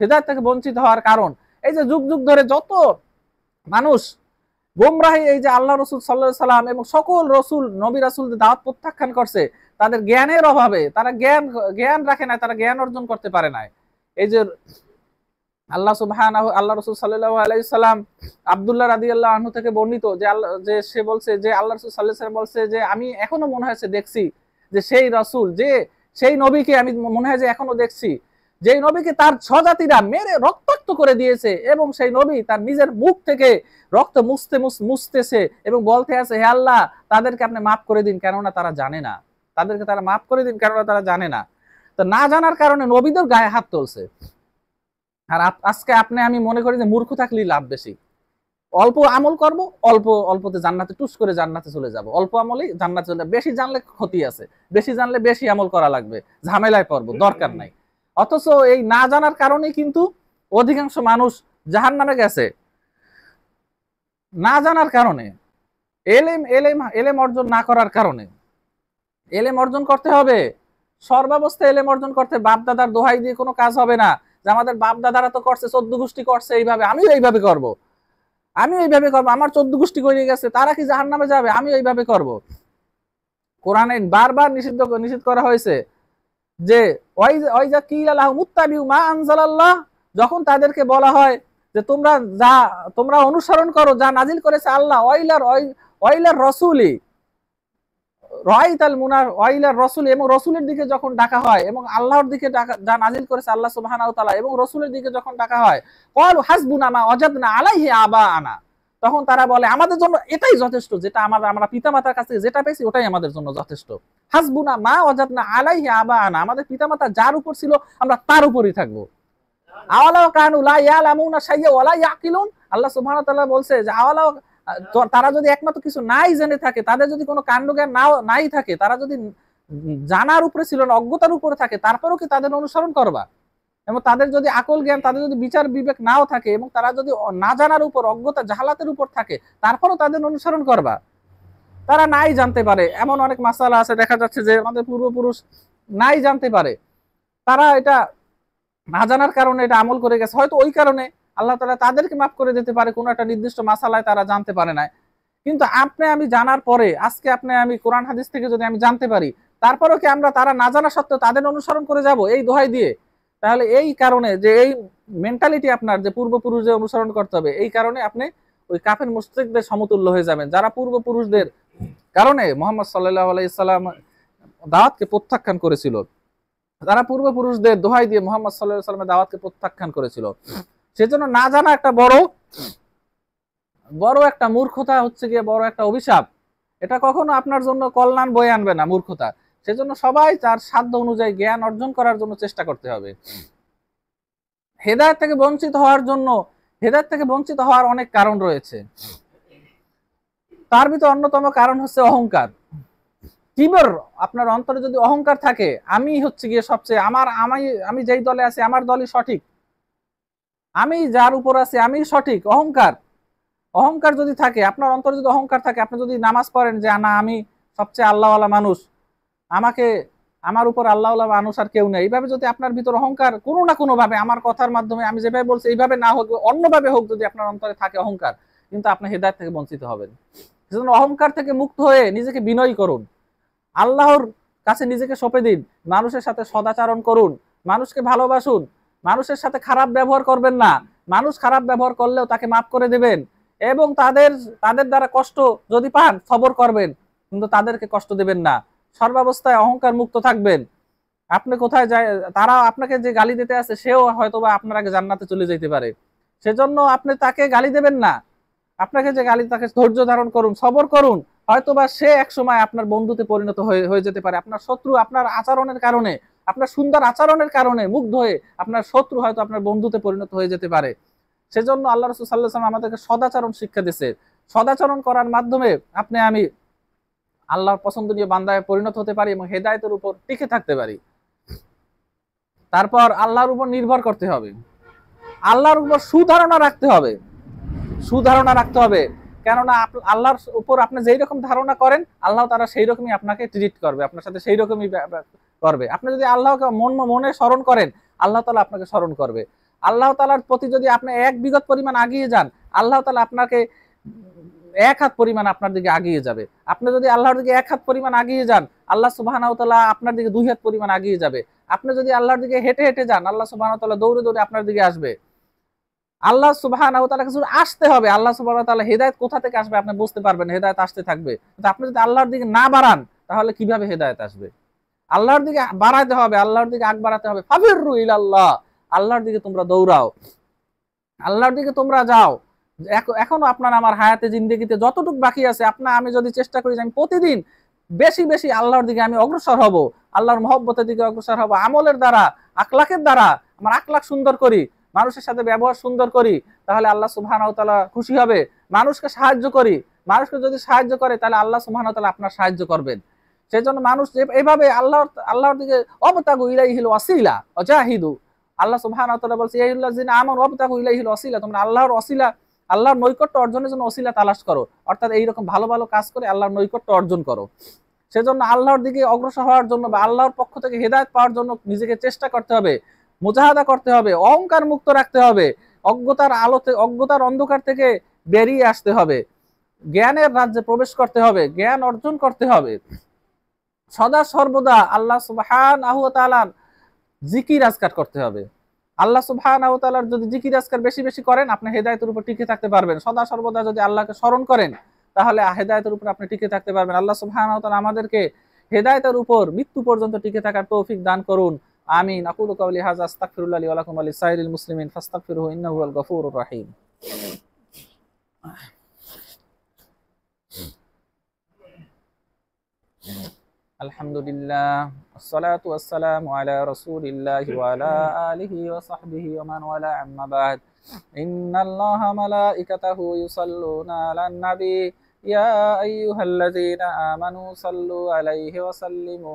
A: হেদায়েত থেকে বঞ্চিত হওয়ার কারণ এই যে যুগ যুগ ধরে যত মানুষ গোমরাহি, এই যে আল্লাহ রসুল সাল্লাল্লাহু আলাইহি সাল্লাম এবং সকল রসুল নবী রাসূলদের দাওয়াত প্রত্যাখ্যান করছে, তাদের জ্ঞানের অভাবে, তারা জ্ঞান রাখে নাই, তারা জ্ঞান অর্জন করতে পারে নাই। এই যে আল্লাহ রসুল সাল্লাল্লাহু আলাইহি সাল্লাম আব্দুল্লাহ রাদিয়াল্লাহু আনহু থেকে বর্ণিত যে সে বলছে যে আল্লাহ রসুল সাল্লাল্লাহু আলাইহি সাল্লাম বলছে যে আমি এখনো মনে হয়েছে দেখছি যে সেই রসুল, যে সেই নবীকে আমি মনে হয় যে এখনো দেখছি, যেই নবীকে তার স্বজাতিরা মেরে রক্তাক্ত করে দিয়েছে, এবং সেই নবী তার নিজের মুখ থেকে রক্ত মুছতেছে এবং বলতে আছে, হে আল্লাহ তাদেরকে আপনি মাফ করে দিন, কেননা তারা জানে না, তাদেরকে তারা মাফ করে দিন, কেননা তারা জানে না। তো না জানার কারণে নবীদের গায়ে হাত তুলছে। আর আজকে আপনি আমি মনে করি যে মূর্খ থাকলেই লাভ বেশি। অল্প আমল করব, অল্পতে জান্নাতে টুস করে জান্নাতে চলে যাব, অল্প আমলেই জান্নাতে চলে। বেশি জানলে ক্ষতি আছে, বেশি জানলে বেশি আমল করা লাগবে, ঝামেলায় পড়বো, দরকার নাই। অথচ এই না জানার কারণে কিন্তু অধিকাংশ মানুষ জাহান্নামে গেছে। না জানার কারণে, এলেম অর্জন না করার কারণে। এলেম অর্জন করতে হবে, সর্বাবস্থায় এলেম অর্জন করতে। বাপ দাদার দোহাই দিয়ে কোনো কাজ হবে না, যে আমাদের বাপ দাদারা তো করছে, 14 গোষ্ঠী করছে এইভাবে, আমিও এইভাবে করব, আমার 14 গোষ্ঠী করে গেছে, তারা কি জাহান্নামে যাবে, আমি এইভাবে করব। কোরআনে বারবার নিষিদ্ধ করা হয়েছে যে ওয়াইজা কিলা লাহুম মুত্তাবিউ মা আনজালাল্লাহ, যখন তাদেরকে বলা হয় যে তোমরা অনুসরণ করো যা নাজিল করেছে আল্লাহ, ওয়াইলার রাসূলি রাইতাল মুনার ওয়াইলার রাসূল, এবং রাসূলের দিকে যখন ডাকা হয়, এবং আল্লাহর দিকে যা নাজিল করেছে আল্লাহ সুবহানাহু ওয়া তাআলা, এবং রাসূলের দিকে যখন ডাকা হয়, ক্বালু হাসবুনা মা ওয়াজাদনা আলাইহি আবাআনা, তখন তারা বলে আমাদের জন্য এটাই যথেষ্ট, যেটা আমরা পিতামাতার কাছে যেটা পেয়েছি ওটাই আমাদের জন্য যথেষ্ট। হাসবুনা মা ওয়াজাদনা আলাইহি আবাআনা, আমাদের পিতামাতা যার উপর ছিল আমরা তার উপরই থাকবো। আওয়ালাউ কানু লা ইয়ালামুনা শাইয়্যা ওয়া লা ইয়াকিলুন, আল্লাহ সুবহানাহু ওয়া তাআলা বলছে যে আওয়ালাউ, তারা যদি একমাত্র কিছু নাই জেনে থাকে, তাদের যদি কোনো কাণ্ডজ্ঞান নাই থাকে, তারা যদি জানার উপরে ছিল না, অজ্ঞতার উপরে থাকে, তারপরেও কি তাদের অনুসরণ করবা? এবং তাদের যদি আকল জ্ঞান, তাদের যদি বিচার বিবেক নাও থাকে, এবং তারা যদি না জানার উপর, অজ্ঞতা জাহালাতের উপর থাকে, তারপরেও তাদের অনুসরণ করবা? তারা নাই জানতে পারে, এমন অনেক মাসালা আছে, দেখা যাচ্ছে যে আমাদের পূর্বপুরুষ নাই জানতে পারে, তারা এটা না জানার কারণে এটা আমল করে গেছে, হয়তো ওই কারণে আল্লাহ তাআলা তাদেরকে মাফ করে দিতে পারে, কোনো একটা নির্দিষ্ট মাসালায় তারা জানতে পারে না। কিন্তু আপনি আমি জানার পরে, আজকে আপনি আমি কোরআন হাদিস থেকে যদি আমি জানতে পারি, তারপরেও কি আমরা তারা না জানা সত্ত্বেও তাদের অনুসরণ করে যাব এই দোহাই দিয়ে? তাহলে এই কারণে যে এই মেন্টালিটি আপনার, যে পূর্বপুরুষদের অনুসরণ করতে হবে, এই কারণে আপনি ওই কাফের মুশরিকদের সমতুল্য হয়ে যাবেন, যারা পূর্বপুরুষদের কারণে মুহাম্মদ সাল্লাল্লাহু আলাইহি সাল্লাম দাওয়াতকে প্রত্যাখ্যান করেছিল, যারা পূর্বপুরুষদের দোহাই দিয়ে মুহাম্মদ সাল্লাল্লাহু আলাইহি সাল্লামের দাওয়াতকে প্রত্যাখ্যান করেছিল। সেজন্য না জানা একটা বড় একটা মূর্খতা, হচ্ছে গিয়ে বড় একটা অভিশাপ। এটা কখনো আপনার জন্য কল্যাণ বয়ে আনবে না, মূর্খতা। সেজন্য সবাই তার সাধ্য অনুযায়ী জ্ঞান অর্জন করার জন্য চেষ্টা করতে হবে। হেদায়েত থেকে বঞ্চিত হওয়ার অনেক কারণ রয়েছে। তার ভিতর অন্যতম কারণ হচ্ছে অহংকার, কিবর। আপনার অন্তরে যদি অহংকার থাকে, আমি হচ্ছে গিয়ে সবচেয়ে, আমি যেই দলে আছি আমার দলই সঠিক, আমি যার উপর আছি আমি সঠিক, অহংকার যদি থাকে আপনার অন্তরে, যদি অহংকার থাকে, আপনি যদি নামাজ পড়েন যে না আমি সবচেয়ে আল্লাহওয়ালা মানুষ, আমার উপর আল্লাহওয়ালা মানুষ আর কেউ নেই, এইভাবে যদি আপনার ভিতর অহংকার কোনো না কোনো ভাবে, আমার কথার মাধ্যমে আমি যেভাবে বলছি এইভাবে না হোক, অন্যভাবে হোক, যদি আপনার অন্তরে থাকে অহংকার, কিন্তু আপনি হেদায়েত থেকে বঞ্চিত হবেন। সেজন্য অহংকার থেকে মুক্ত হয়ে নিজেকে বিনয়ী করুন, আল্লাহর কাছে নিজেকে সঁপে দিন, মানুষের সাথে সদাচরণ করুন, মানুষকে ভালোবাসুন, মানুষের সাথে খারাপ ব্যবহার করবেন না, মানুষ খারাপ ব্যবহার করলেও তাকে মাফ করে দেবেন, এবং তাদের দ্বারা কষ্ট যদি পান সবর করবেন, কিন্তু তাদেরকে কষ্ট দেবেন না। সর্বাবস্থায় অহংকার মুক্ত থাকবেন। আপনি কোথায় যায়, তারা আপনাকে যে গালি দিতে আছে সেও হয়তোবা আপনার আগে জান্নাতে চলে যেতে পারে, সেজন্য আপনি তাকে গালি দেবেন না। আপনাকে যে গালি, তাকে ধৈর্য ধারণ করুন, সবর করুন, হয়তোবা সে এক সময় আপনার বন্ধুতে পরিণত হয়ে যেতে পারে। আপনার শত্রু আপনার আচরণের কারণে, আপনার সুন্দর আচরণের কারণে মুগ্ধ হয়ে আপনার শত্রু হয়তো আপনার বন্ধুতে পরিণত হয়ে যেতে পারে। সেজন্য আল্লাহ রাসূল সাল্লাল্লাহু আলাইহি ওয়াসাল্লাম আমাদেরকে সদাচরণ শিক্ষা দিয়েছে। সদাচরণ করার মাধ্যমে আপনি আমি আল্লাহর পছন্দনীয় বান্দায় পরিণত হতে পারি এবং হেদায়েতের উপর টিকে থাকতে পারি। তারপর আল্লাহর উপর নির্ভর করতে হবে, আল্লাহর উপর সুধারণা রাখতে হবে, কেননা আল্লাহর উপর আপনি যেই রকম ধারণা করেন, আল্লাহ তারা সেই রকমই আপনাকে ট্রিট করবে, আপনার সাথে সেই রকমই করবে। আপনি যদি আল্লাহকে মনে স্মরণ করেন, আল্লাহ তাআলা আপনাকে স্মরণ করবে। আল্লাহ তাআলার প্রতি যদি আপনি 1 বিঘত পরিমাণ আগিয়ে যান, আল্লাহ তাআলা আপনাকে 1 হাত পরিমাণ আপনার দিকে আগিয়ে যাবে। আপনি যদি আল্লাহর দিকে 1 হাত পরিমাণ আগিয়ে যান, আল্লাহ সুবহানাহু ওয়া তাআলা আপনার দিকে 2 হাত পরিমাণ আগিয়ে যাবে। আপনি যদি আল্লাহর দিকে হেঁটে হেঁটে যান, আল্লাহ সুবহানাহু ওয়া তাআলা দৌড়ে দৌড়ে আপনার দিকে আসবে। আল্লাহ সুবহানাহু ওয়া তাআলার কাছে আসতে হবে। আল্লাহ সুবহানাহু ওয়া তাআলা হেদায়েত কোথা থেকে আসবে আপনি বুঝতে পারবেন, হেদায়েত আসতে থাকবে। কিন্তু আপনি যদি আল্লাহর দিকে না বাড়ান, তাহলে কিভাবে হেদায়েত আসবে? আল্লাহর দিকে বাড়াতে হবে, আল্লাহর দিকে আগ বাড়াতে হবে। ফাবিররু ইলাল্লাহ, আল্লাহর দিকে তোমরা দৌড়াও, আল্লাহর দিকে তোমরা যাও। এখনো আপনার আমার হায়াতে জিন্দেগিতে যতটুকু বাকি আছে, আমি যদি চেষ্টা করি যে আমি প্রতিদিন বেশি বেশি আল্লাহর দিকে আমি অগ্রসর হব, আল্লাহর মহব্বতের দিকে অগ্রসর হব, আমলের দ্বারা, আখলাকের দ্বারা আমার আখলাক সুন্দর করি, মানুষের সাথে ব্যবহার সুন্দর করি, তাহলে আল্লাহ সুবহানাহু ওয়া তাআলা খুশি হবে। মানুষকে সাহায্য করি, মানুষকে যদি সাহায্য করে তাহলে আল্লাহ সুবহানাহু ওয়া তাআলা আপনার সাহায্য করবেন। সেই জন্য মানুষ এইভাবে আল্লাহর দিকে অবতাগু ইলাইহিল ওয়াসিলা ওয়াজাহিদু, আল্লাহ সুবহানাহু ওয়া তাআলা বলছে আইয়ুহাল্লাযিনা আমানু ওয়াবতাগু ইলাইহিল ওয়াসিলা, তোমরা আল্লাহর ওয়াসিলা, আল্লাহর নৈকট্য অর্জনের জন্য ওসিলা তালাশ করো, অর্থাৎ এইরকম ভালো ভালো কাজ করে আল্লাহর নৈকট্য অর্জন করো। সেজন্য আল্লাহর দিকে অগ্রসর হওয়ার জন্য বা আল্লাহর পক্ষ থেকে হেদায়েত পাওয়ার জন্য নিজেকে চেষ্টা করতে হবে, মুজাহাদা করতে হবে, অহংকার মুক্ত রাখতে হবে, অজ্ঞতার অন্ধকার থেকে বেরিয়ে আসতে হবে, জ্ঞানের রাজ্যে প্রবেশ করতে হবে, জ্ঞান অর্জন করতে হবে। সদা সর্বদা আল্লাহ সুবহানাহু ওয়া তাআলার জিকির আজকার করতে হবে। আল্লাহ সুবহানাহু ওয়া তাআলার যদি জিকির আজকার বেশি বেশি করেন, আপনি হেদায়েতের উপর টিকে থাকতে পারবেন। সদা সর্বদা যদি আল্লাহকে স্মরণ করেন, তাহলে হেদায়েতের উপর আপনি টিকে থাকতে পারবেন। আল্লাহ সুবহানাহু ওয়া তাআলা আমাদেরকে হেদায়েতের উপর মৃত্যু পর্যন্ত টিকে থাকার তৌফিক দান করুন। আমিন। আকুলু কাওলি হাযা আস্তাগফিরুল্লাহ লি ওয়া লাকুম ওয়া লিসাইরিল মুসলিমিন ফাস্তাগফিরুহু ইন্নাহু হুয়াল গফুরুর রাহিম। আলহামদুলিল্লাহ, আসসালাতু ওয়াসসালামু আলা রাসূলিল্লাহি ওয়া আলা আলিহি ওয়া সাহবিহি ওয়া মান ওয়ালা, আম্মা বা'দ। ইন্নাল্লাহা মালাইকাতাহু ইউসাল্লুনা আলান নাবী ইয়া আইয়ুহাল্লাযীনা আমানু সাল্লু আলাইহি ওয়া সাল্লিমু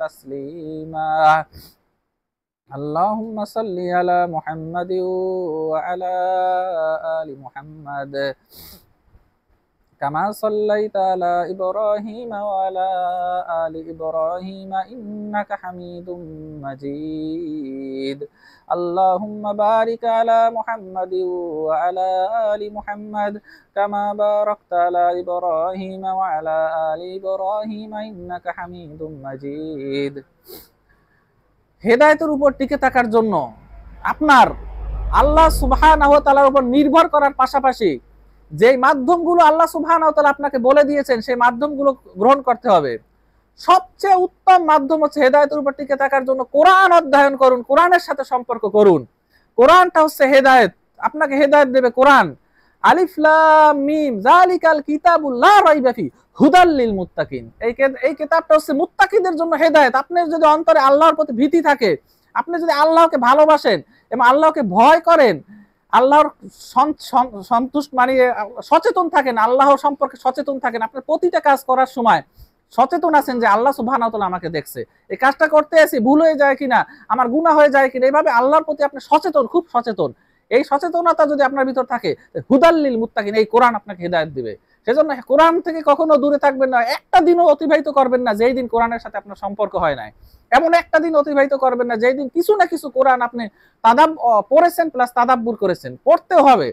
A: তাসলিমা। আল্লাহুম্মা সাল্লি আলা মুহাম্মাদিন ওয়া আলা আলি মুহাম্মাদ কামা সাল্লাইতা আলা ইব্রাহিম ওয়া আলা আলি ইব্রাহিম ইন্নাকা হামিদুম মাজিদ। আল্লাহুম্মা বারিক আলা মুহাম্মাদিন ওয়া আলা আলি মুহাম্মাদ কামা বারাকতা আলা ইব্রাহিম ওয়া আলা আলি ইব্রাহিম ইন্নাকা হামিদুম মাজিদ। হেদায়েতের উপর টিকে থাকার জন্য আপনার আল্লাহ সুবহানাহু ওয়া তাআলার উপর নির্ভর করার পাশাপাশি যে মাধ্যমগুলো আল্লাহ সুবহানাহু ওয়া তাআলা আপনাকে বলে দিয়েছেন, সেই মাধ্যমগুলো গ্রহণ করতে হবে। সবচেয়ে উত্তম মাধ্যম হচ্ছে হেদায়েতের উপর টিকে থাকার জন্য কোরআন অধ্যয়ন করুন, কোরআনের সাথে সম্পর্ক করুন। কোরআনটা হচ্ছে হেদায়েত, আপনাকে হেদায়েত দেবে কোরআন। আলিফ লাম মিম যালিকাল কিতাবু লা রাইবা ফি হুদাল লিল মুত্তাকিন, এই কিতাবটা হচ্ছে মুত্তাকিদের জন্য হেদায়েত। আপনি যদি অন্তরে আল্লাহর প্রতি ভীতি থাকে, আপনি যদি আল্লাহকে ভালোবাসেন এবং আল্লাহকে ভয় করেন, আল্লাহর সন্তুষ্ট মানে সচেতন থাকেন, আল্লাহ সম্পর্কে সচেতন থাকেন, আপনার প্রতিটা কাজ করার সময় সচেতন আছেন যে আল্লাহ সুবহানাহু ওয়া তাআলা আমাকে দেখছে, এই কাজটা করতে আসি ভুল হয়ে যায় কিনা, আমার গুনাহ হয়ে যায় কিনা, এইভাবে আল্লাহর প্রতি আপনি সচেতন, খুব সচেতন। এই সচেতনতা যদি আপনার ভিতর থাকে, হুদাল্লিল মুত্তাকিন, এই কোরআন আপনাকে হেদায়েত দিবে। সেজন্য কোরআন থেকে কখনো দূরে থাকবেন না। একটা দিনও অতিবাহিত করবেন না যেই দিন কোরআনের সাথে আপনার সম্পর্ক হয় নাই। এমন একটা দিন অতিবাহিত করবেন না যেই দিন কিছু না কিছু কোরআন আপনি পড়েছেন প্লাস তাদাব্বুর করেছেন। পড়তে হবে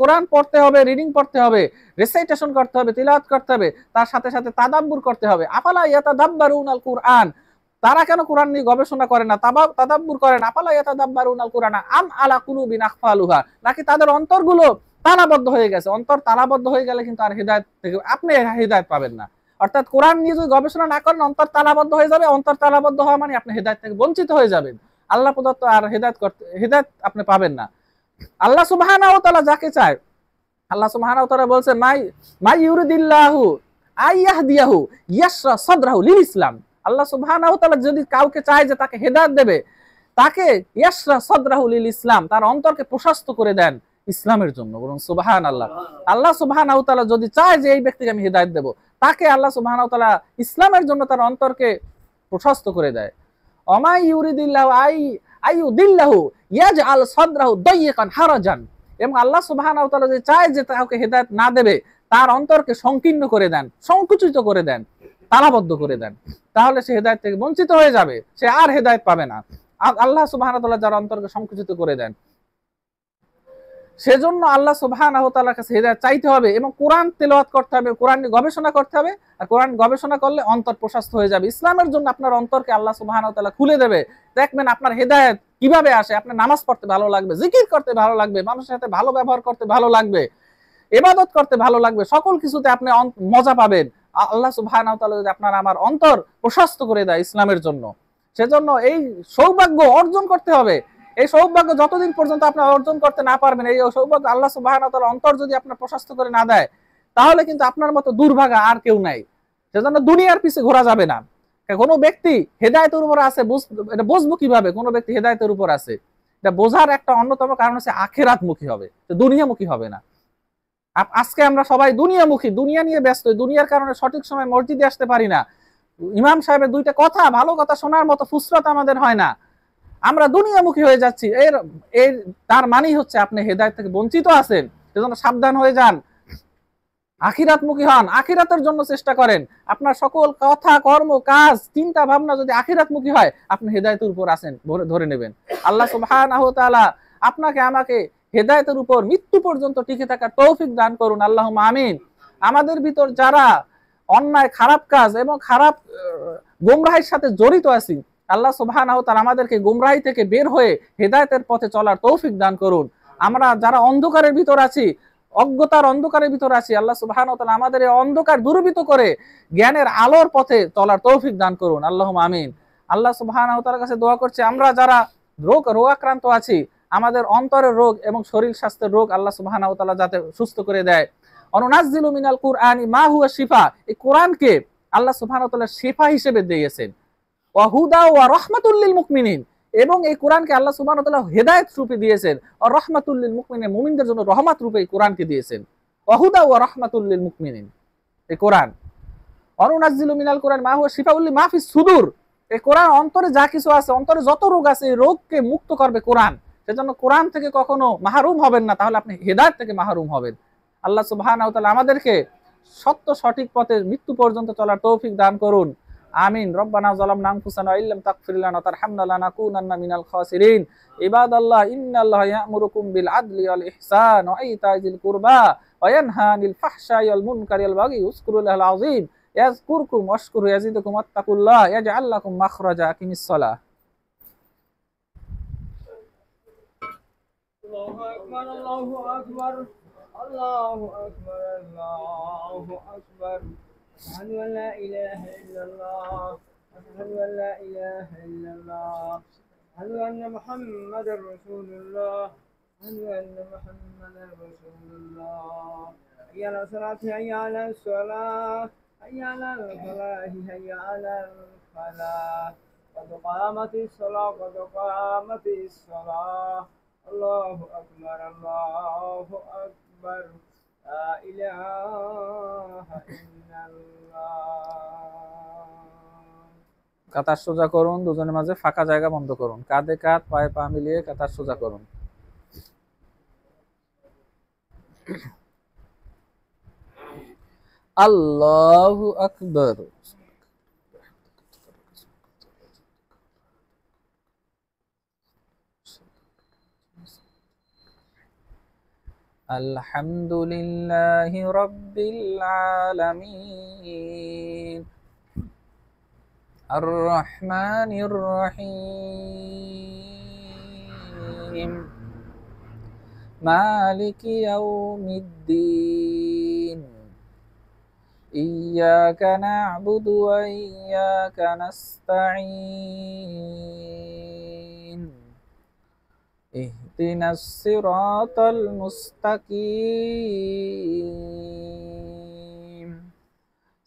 A: কোরআন, পড়তে হবে, রিডিং পড়তে হবে, রিসাইটেশন করতে হবে, তিলাওয়াত করতে হবে, তার সাথে সাথে তাদাব্বুর করতে হবে। আফালা ইয়াতাদাব্বারুনাল কুরআন, তারা কেন কোরআন নিয়ে গবেষণা করে না, তাদাব্বুর করে না? আফালা ইয়াতাদাব্বারুনাল কুরআন আম আলা কুলুবিন আকফালুহা, নাকি তাদের অন্তরগুলো তালাবদ্ধ হয়ে গেছে? অন্তর তালাবদ্ধ হয়ে গেলে কিন্তু আর হেদায়েত থেকে আপনি হেদায়েত পাবেন না। অর্থাৎ কোরআন নিয়ে যদি গবেষণা না করেন, অন্তর তালাবদ্ধ হয়ে যাবে। অন্তর তালাবদ্ধ হওয়া মানে আপনি হেদায়েত থেকে বঞ্চিত হয়ে যাবেন। আল্লাহ প্রদত্ত আর হেদায়েত আপনি পাবেন না। আল্লাহ সুবহানাহু ওয়া তাআলা যাকে চায়, আল্লাহ সুবহানাহু ওয়া তাআলা বলছেন মাই ইউরিদিল্লাহু আইয়াহদিয়াহু ইয়াশরা সাদরাহু লিল ইসলাম। আল্লাহ সুবহানাহু ওয়া তাআলা যদি কাউকে চায় যে তাকে হেদায়েত দেবে, তাকে ইয়াশরা সাদরাহু লিল ইসলাম, তার অন্তরকে প্রশস্ত করে দেন ইসলামের জন্য। বলুন সুবহানাল্লাহ। আল্লাহ সুবহানাহু ওয়া তাআলা যদি চায় যে এই ব্যক্তিকে আমি হেদায়েত দেব, তাকে আল্লাহ সুবহানাহু ওয়া তাআলা ইসলামের জন্য তার অন্তরকে প্রশস্ত করে দেয়। ওমা ইউরিদিল্লাহু আইয়ুদিল্লাহু ইয়াজআল সাদরাহু দায়িকান হারাজান। এবং আল্লাহ সুবহানাহু ওয়া তাআলা যে চায় যে তাকে হেদায়েত না দেবে, তার অন্তরকে সংকীর্ণ করে দেন, সংকুচিত করে দেন, তালাবদ্ধ করে দেন, তাহলে সে হেদায়েত থেকে বঞ্চিত হয়ে যাবে, সে আর হেদায়েত পাবে না। আল্লাহ সুবহানাহু ওয়া তাআলা যার অন্তরকে সংকুচিত করে দেন। সেজন্য আল্লাহ সুবহানাহু ওয়া তাআলার কাছে হিদায়াত চাইতে হবে এবং কোরআন তেলাওয়াত করতে হবে, কোরআন নিয়ে গবেষণা করতে হবে। আর কোরআন গবেষণা করলে অন্তর প্রশস্ত হয়ে যাবে। ইসলামের জন্য আপনার অন্তরকে আল্লাহ সুবহানাহু ওয়া তাআলা খুলে দেবে। দেখবেন আপনার হিদায়াত কিভাবে আসে। আপনার নামাজ পড়তে ভালো লাগবে, জিকির করতে ভালো লাগবে, মানুষের সাথে ভালো ব্যবহার করতে ভালো লাগবে, ইবাদত করতে ভালো লাগবে, সকল কিছুতে আপনি মজা পাবেন আল্লাহ সুবহানাহু ওয়া তাআলা যদি আপনার আমার অন্তর প্রশস্ত করে দেয় ইসলামের জন্য। সেজন্য এই সৌভাগ্য অর্জন করতে হবে। এই সৌভাগ্য যতদিন পর্যন্ত আপনি অর্জন করতে না পারবেন, এই সৌভাগ্য আল্লাহ সুবহানাহু ওয়া তাআলা অন্তর যদি আপনার প্রশস্ত করে না দেয়, তাহলে কিন্তু আপনার মতো দুর্ভাগা আর কেউ নাই। সেজন্য দুনিয়ার পিছে ঘোরা যাবে না। কোনো ব্যক্তি হেদায়েতের উপর আছে, এটা বুঝবো কিভাবে কোনো ব্যক্তি হেদায়েতের উপর আছে? এটা বোঝার একটা অন্যতম কারণ হচ্ছে আখিরাতমুখী হবে, দুনিয়ামুখী হবে না। আজকে আমরা সবাই দুনিয়ামুখী, দুনিয়া নিয়ে ব্যস্ত, দুনিয়ার কারণে সঠিক সময় মসজিদে আসতে পারি না। ইমাম সাহেবের দুইটা কথা, ভালো কথা শোনার মতো ফুসরত আমাদের হয় না। আমরা দুনিয়ামুখী হয়ে যাচ্ছি। এর তার মানেই হচ্ছে আপনি হেদায়েত থেকে বঞ্চিত আছেন। সেজন্য সাবধান হয়ে যান, আখিরাতমুখী হন, আখিরাতের জন্য চেষ্টা করেন। আপনার সকল কথা, কর্ম, কাজ, চিন্তা ভাবনা যদি আখিরাতমুখী হয়, আপনি হেদায়েতের উপর আছেন ধরে নেবেন। আল্লাহ সুবহানাহু ওয়া তাআলা আপনাকে আমাকে হেদায়েতের উপর মৃত্যু পর্যন্ত টিকে থাকার তৌফিক দান করুন, আল্লাহুম্মা আমিন। আমাদের ভিতর যারা অন্যায়, খারাপ কাজ এবং খারাপ গোমরাহির সাথে জড়িত আছি, আল্লাহ সুবহানাহু ওয়া তাআলা আমাদেরকে গোমরাহি থেকে বের হয়ে হেদায়েতের পথে চলার তৌফিক দান করুন। আমরা যারা অন্ধকারের ভিতর আছি, অজ্ঞতার অন্ধকারের ভিতর আছি, আল্লাহ সুবহানাহু ওয়া তাআলা আমাদের এই অন্ধকার দূরীভূত করে জ্ঞানের আলোর পথে চলার তৌফিক দান করুন, আল্লাহুম্মা আমিন। আল্লাহ সুবহানাহু ওয়া তাআলার কাছে দোয়া করছি, আমরা যারা রোগাক্রান্ত আছি, আমাদের অন্তরের রোগ এবং শরীর স্বাস্থ্যের রোগ আল্লাহ সুবহানাহু ওয়া তাআলা যাতে সুস্থ করে দেয়। অনুনাজ্জিলু মিনাল কুরআনি মা হুয়া শিফা, এই কোরআনকে আল্লাহ সুবহানাহু ওয়া তাআলা শিফা হিসেবে দিয়েছেন। ওয়া হুদা ওয়া রাহমাতুল লিল মুমিনিন, এবং এই কোরআনকে আল্লাহ সুবহানাহু ওয়া তাআলা হেদায়েত রূপে দিয়েছেন। আর রাহমাতুল লিল মুমিনিন, মুমিনদের জন্য রহমত রূপে এই কোরআনকে দিয়েছেন। ওয়া হুদা ওয়া রাহমাতুল লিল মুমিনিন, এই কোরআন। অনুনাজ্জিলু মিনাল কুরআন মা হুয়া শিফাউল লিমা ফিস সুদূর, এই কোরআন অন্তরে যা কিছু আছে, অন্তরে যত রোগ আছে, এই রোগকে মুক্ত করবে কোরআন। সেজন্য কোরআন থেকে কখনো মাহরুম হবেন না, তাহলে আপনি হেদায়েত থেকে মাহরুম হবেন। আল্লাহ সুবহানাহু ওয়া তাআলা আমাদেরকে সত্য সঠিক পথে মৃত্যু পর্যন্ত চলার তৌফিক দান করুন, আমিন। রব্বানা যালামনা আনফুসানা ওয়া ইল্লাম তাগফির লানা ওয়া তারহামনা লানাকুনান্না মিনাল খাসিরিন। ইবাদাল্লাহ, ইন্নাল্লাহা ইয়া'মুরুকুম বিল আদলি ওয়াল ইহসান ওয়া ইতা'জিল কুরবা ওয়া ইয়ানহা আনিল ফাহশাই ওয়াল মুনকারি ওয়াল বাগই ওয়াজকুরুল্লাহাল আযীম ইয়াযকুরকুম ওয়াশকুরু ইয়াজিদকুম ওয়াত্তাকুল্লাহ ইয়াজআল লাকুম মাখরাজা। আকিমিস সালাহ।
B: আল্লাহু আকবার, আল্লাহু আকবার, আল্লাহু আকবার, আল্লাহু আকবার। আশহাদু আল লা ইলাহা ইল্লাল্লাহ, আশহাদু আল লা ইলাহা ইল্লাল্লাহ, আশহাদু আন্না মুহাম্মাদার রাসূলুল্লাহ, আশহাদু আন্না মুহাম্মাদার রাসূলুল্লাহ। হাইয়া আলাস সালাতি, হাইয়া আলাস সালাহ, হাইয়া আলাল ফালাহি, হাইয়া আলাল ফালাহ। قد قامت الصلاة، قد قامت الصلاة. الله أكبر، الله أكبر، لا إله إلا الله.
A: কাতার সোজা করুন, দুজনের মাঝে ফাঁকা জায়গা বন্ধ করুন, কাঁধে কাঁধ, পায়ে পা মিলিয়ে কাতার সোজা করুন। আল্লাহু আকবার। আলহামদুলিল্লাহি রাব্বিল আলামিন আর রহমানির রহিম মালিকি ইয়াউমিদ্দিন ইয়্যাকা না'বুদু ওয়া ইয়্যাকা নাস্তাঈন ইহদিনাস সিরাতাল মুস্তাকিম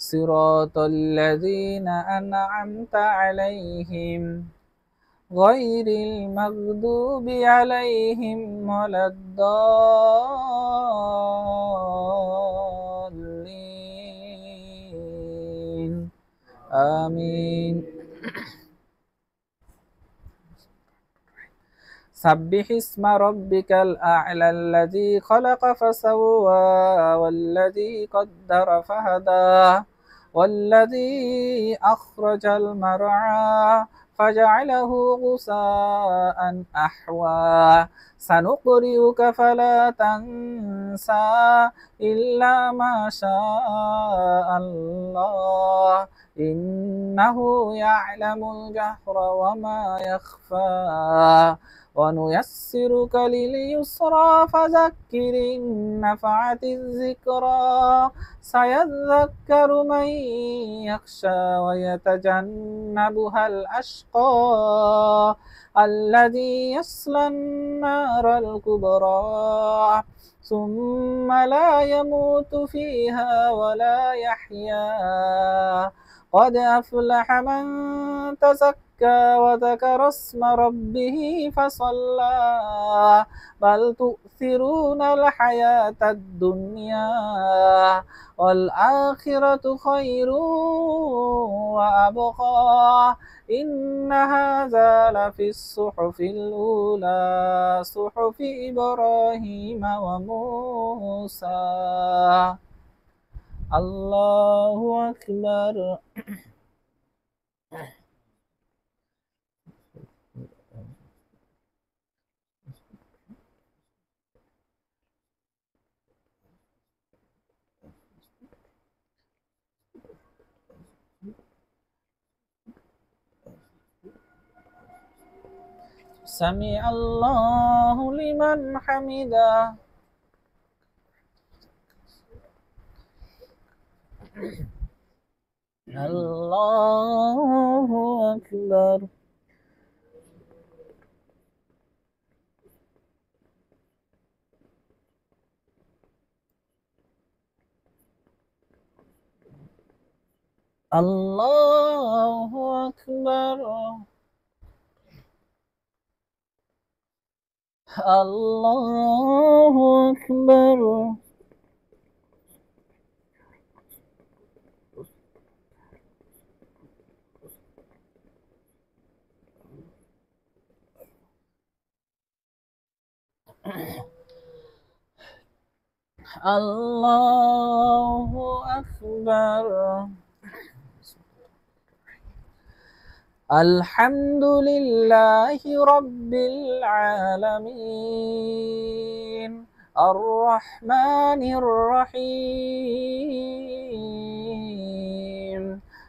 A: সিরাতাল্লাযীনা আন'আমতা আলাইহিম গায়রিল মাগদুবি আলাইহিম ওয়ালাদ-দাল্লিন। আমিন। সাব্বিহ ইসমা রাব্বিকাল আ'লা আল্লাযী খালাকা ফাসাওয়া ওয়াল্লাযী কদ্দারা ফাহাদা ওয়াল্লাযী আখরাজাল মারআ فجعله غثاء أحوى سنقرئك فلا تنسى إلا ما شاء الله إنه يعلم الجهر وما يخفى ونيسرك لليسرى فذكر إن نفعت الذكرى سيذكر من يخشى ويتجنبها الأشقى الذي يصلى النار الكبرى ثم لا يموت فيها ولا يحيا قد أفلح من تزكى وذكر اسم ربه فصلى بل تؤثرون الحياة الدنيا والآخرة خير وأبقى إن هذا لفي الصحف الأولى صحف إبراهيم وموسى. الله أكبر. سمع الله لمن حمده. الله أكبر. الله أكبر. الله أكبر. الله أكبر. الحمد لله رب العالمين الرحمن الرحيم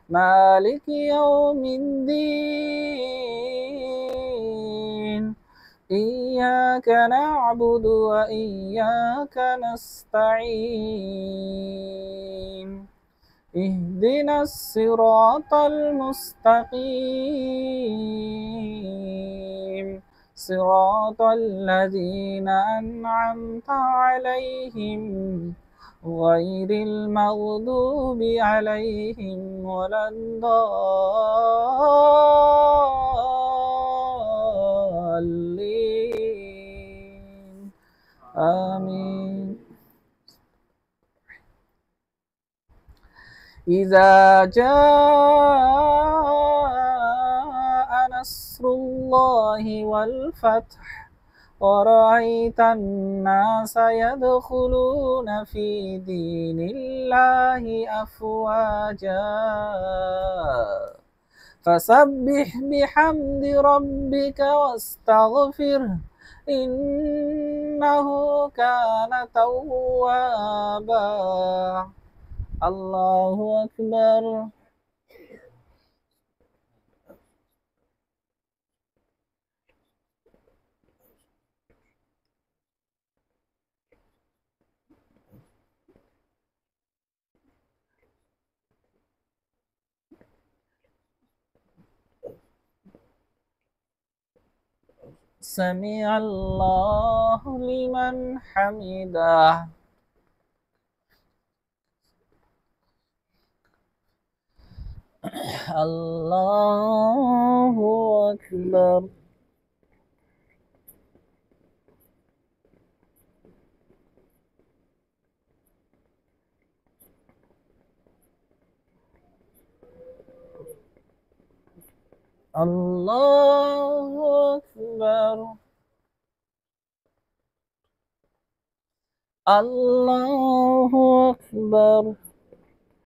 A: مالك يوم الدين إياك نعبد وإياك نستعين اهدنا الصراط المستقيم صراط الذين أنعمت عليهم غير المغضوب عليهم ولا الضالين آمين. إذا جاء نصر الله والفتح ورأيت الناس يدخلون في دين الله أفواجا فسبح بحمد ربك واستغفره إنه كان توابا. الله أكبر. سمع الله لمن حمده. الله أكبر. الله أكبر. الله أكبر.